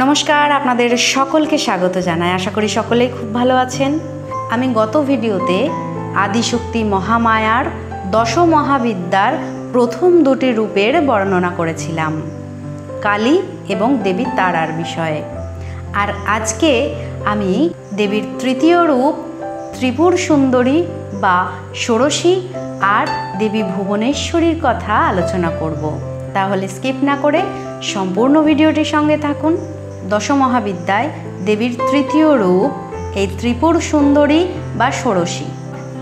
নমস্কার, আপনাদের সকলকে স্বাগত জানাই। আশা করি সকলেই খুব ভালো আছেন। আমি গত ভিডিওতে আদিশক্তি মহামায়ার দশমহাবিদ্যার প্রথম দুটি রূপের বর্ণনা করেছিলাম, কালী এবং দেবী তারার বিষয়ে। আর আজকে আমি দেবীর তৃতীয় রূপ ত্রিপুর সুন্দরী বা ষোড়শী আর দেবী ভুবনেশ্বরীর কথা আলোচনা করব। তাহলে স্কিপ না করে সম্পূর্ণ ভিডিওটির সঙ্গে থাকুন। দশমহাবিদ্যায় দেবীর তৃতীয় রূপ এই ত্রিপুর সুন্দরী বা ষোড়শী।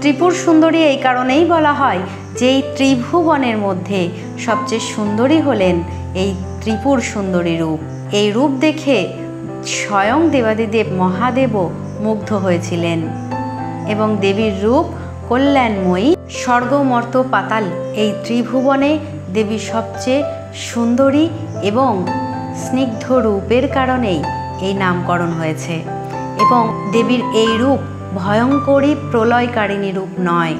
ত্রিপুর সুন্দরী এই কারণেই বলা হয় যে এই ত্রিভুবনের মধ্যে সবচেয়ে সুন্দরী হলেন এই ত্রিপুর সুন্দরী রূপ। এই রূপ দেখে স্বয়ং দেবাদিদেব মহাদেবও মুগ্ধ হয়েছিলেন এবং দেবীর রূপ কল্যাণময়ী। স্বর্গ মর্ত পাতাল এই ত্রিভুবনে দেবী সবচেয়ে সুন্দরী এবং স্নিগ্ধ রূপের কারণেই এই নামকরণ হয়েছে। এবং দেবীর এই রূপ ভয়ঙ্করী প্রলয়কারিণী রূপ নয়,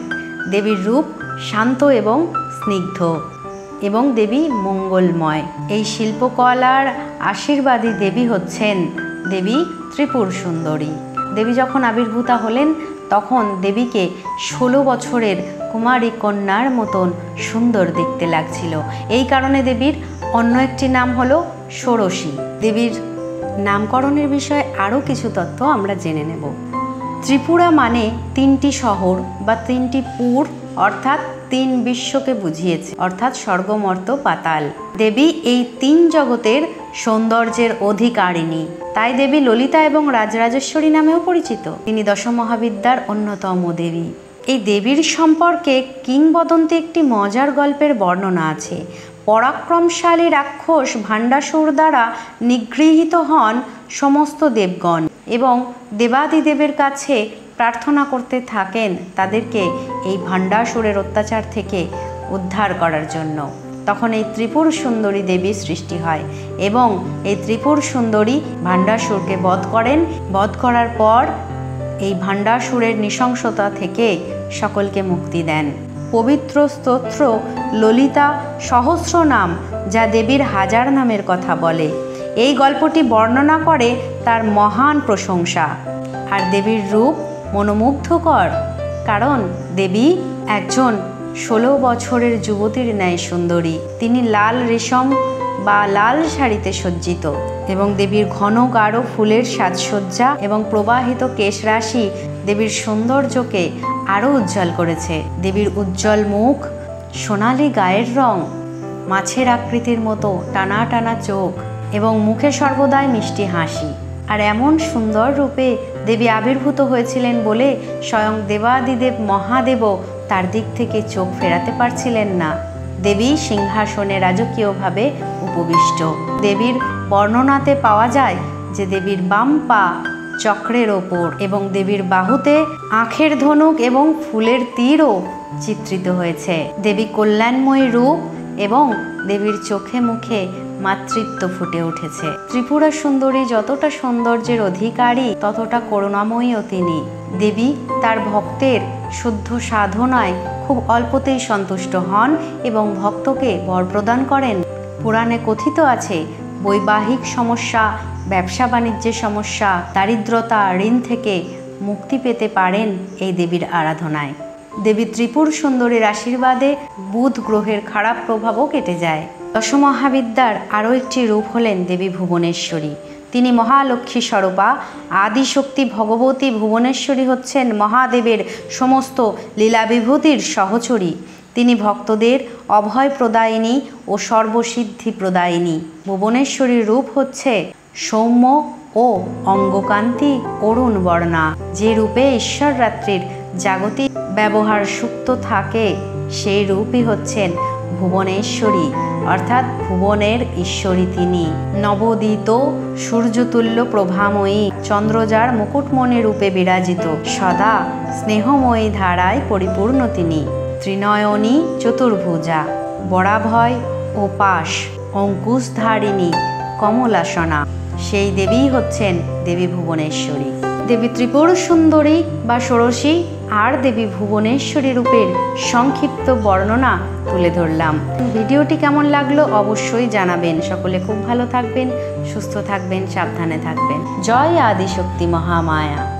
দেবীর রূপ শান্ত এবং স্নিগ্ধ এবং দেবী মঙ্গলময়। এই শিল্পকলার আশীর্বাদী দেবী হচ্ছেন দেবী ত্রিপুর সুন্দরী। দেবী যখন আবির্ভূতা হলেন তখন দেবীকে 16 বছরের কুমারী কন্যার মতন সুন্দর দেখতে লাগছিল। এই কারণে দেবীর অন্য একটি নাম হলো ষোড়শী। দেবীর নামকরণের বিষয়ে আরও কিছু তথ্য আমরা জেনে নেব। ত্রিপুরা মানে 3টি শহর বা 3টি পুর, অর্থাৎ 3 বিশ্বকে বুঝিয়েছে, অর্থাৎ স্বর্গ মর্ত পাতাল। দেবী এই 3 জগতের সৌন্দর্যের অধিকারিণী, তাই দেবী ললিতা এবং রাজরাজেশ্বরী নামেও পরিচিত। তিনি দশমহাবিদ্যার অন্যতম দেবী। এই দেবীর সম্পর্কে কিংবদন্তি একটি মজার গল্পের বর্ণনা আছে। পরাক্রমশালী রাক্ষস ভাণ্ডাসুর দ্বারা নিগৃহীত হন সমস্ত দেবগণ এবং দেবাদিদেবের কাছে প্রার্থনা করতে থাকেন তাদেরকে এই ভাণ্ডাসুরের অত্যাচার থেকে উদ্ধার করার জন্য। তখন এই ত্রিপুর সুন্দরী দেবী সৃষ্টি হয় এবং এই ত্রিপুর সুন্দরী ভাণ্ডাসুরকে বধ করেন। বধ করার পর এই ভাণ্ডাসুরের নৃশংসতা থেকে সকলকে মুক্তি দেন। পবিত্র স্তোত্র ললিতা সহস্র নাম, যা দেবীর 1000 নামের কথা বলে, এই গল্পটি বর্ণনা করে তার মহান প্রশংসা। আর দেবীর রূপ মনোমুগ্ধকর, কারণ দেবী একজন 16 বছরের যুবতীর ন্যায় সুন্দরী। তিনি লাল রেশম বা লাল শাড়িতে সজ্জিত এবং দেবীর ঘন গাঢ় ফুলের সাজসজ্জা এবং প্রবাহিত কেশরাশি দেবীর সৌন্দর্যকে আরও উজ্জ্বল করেছে। দেবীর উজ্জ্বল মুখ, সোনালি গায়ের রং, মাছের আকৃতির মতো টানা টানা চোখ এবং মুখে সর্বদাই মিষ্টি হাসি। আর এমন সুন্দর রূপে দেবী আবির্ভূত হয়েছিলেন বলে স্বয়ং দেবাদিদেব মহাদেবও তার দিক থেকে চোখ ফেরাতে পারছিলেন না। দেবী সিংহাসনে রাজকীয়ভাবে উপবিষ্ট। দেবীর বর্ণনাতে পাওয়া যায় যে দেবীর বাম পা চক্রের ওপর এবং দেবীর বাহুতে আঁখের ধনুক এবং ফুলের তীরও চিত্রিত হয়েছে। দেবী কল্যাণময়ী রূপ এবং দেবীর চোখে মুখে মাতৃত্ব ফুটে উঠেছে। ত্রিপুরা সুন্দরী যতটা সৌন্দর্যের অধিকারী ততটা করুণাময়ীও তিনি। দেবী তার ভক্তের শুদ্ধ সাধনায় খুব অল্পতেই সন্তুষ্ট হন এবং ভক্তকে বর প্রদান করেন। পুরাণে কথিত আছে বৈবাহিক সমস্যা, ব্যবসা বাণিজ্যের সমস্যা, দারিদ্রতা, ঋণ থেকে মুক্তি পেতে পারেন এই দেবীর আরাধনায়। দেবী ত্রিপুর সুন্দরীর আশীর্বাদে বুধ গ্রহের খারাপ প্রভাবও কেটে যায়। দশমহাবিদ্যার আরও একটি রূপ হলেন দেবী ভুবনেশ্বরী। তিনি মহালক্ষ্মী স্বরূপা। আদিশক্তি ভগবতী ভুবনেশ্বরী হচ্ছেন মহাদেবের সমস্ত লীলাবিভূতির সহচরী। তিনি ভক্তদের অভয় প্রদায়িনী ও সর্বসিদ্ধি প্রদায়িনী। ভুবনেশ্বরীর রূপ হচ্ছে সৌম্য ও অঙ্গকান্তি করুণ বর্ণা। যে রূপে ঈশ্বর রাত্রির জাগতিক ব্যবহার সুপ্ত থাকে সেই রূপই হচ্ছেন ভুবনেশ্বরী, অর্থাৎ ভুবনের ঈশ্বরী তিনি। নবোদিত সূর্যতুল্য প্রভাময়ী, চন্দ্রজার মুকুটমণি রূপে বিরাজিত, সদা স্নেহময়ী ধারায় পরিপূর্ণ তিনি। ত্রিনয়নী চতুর্ভুজা, বরাভয় ও পাশ, অঙ্কুশধারিণী কমলাসনা, সেই দেবী হচ্ছেন দেবী ভুবনেশ্বরী। দেবী ত্রিপুর সুন্দরী বা ষোড়শী আর দেবী ভুবনেশ্বরী রূপের সংক্ষিপ্ত বর্ণনা তুলে ধরলাম। ভিডিওটি কেমন লাগলো অবশ্যই জানাবেন। সকলে খুব ভালো থাকবেন, সুস্থ থাকবেন, সাবধানে থাকবেন। জয় আদিশক্তি মহামায়া।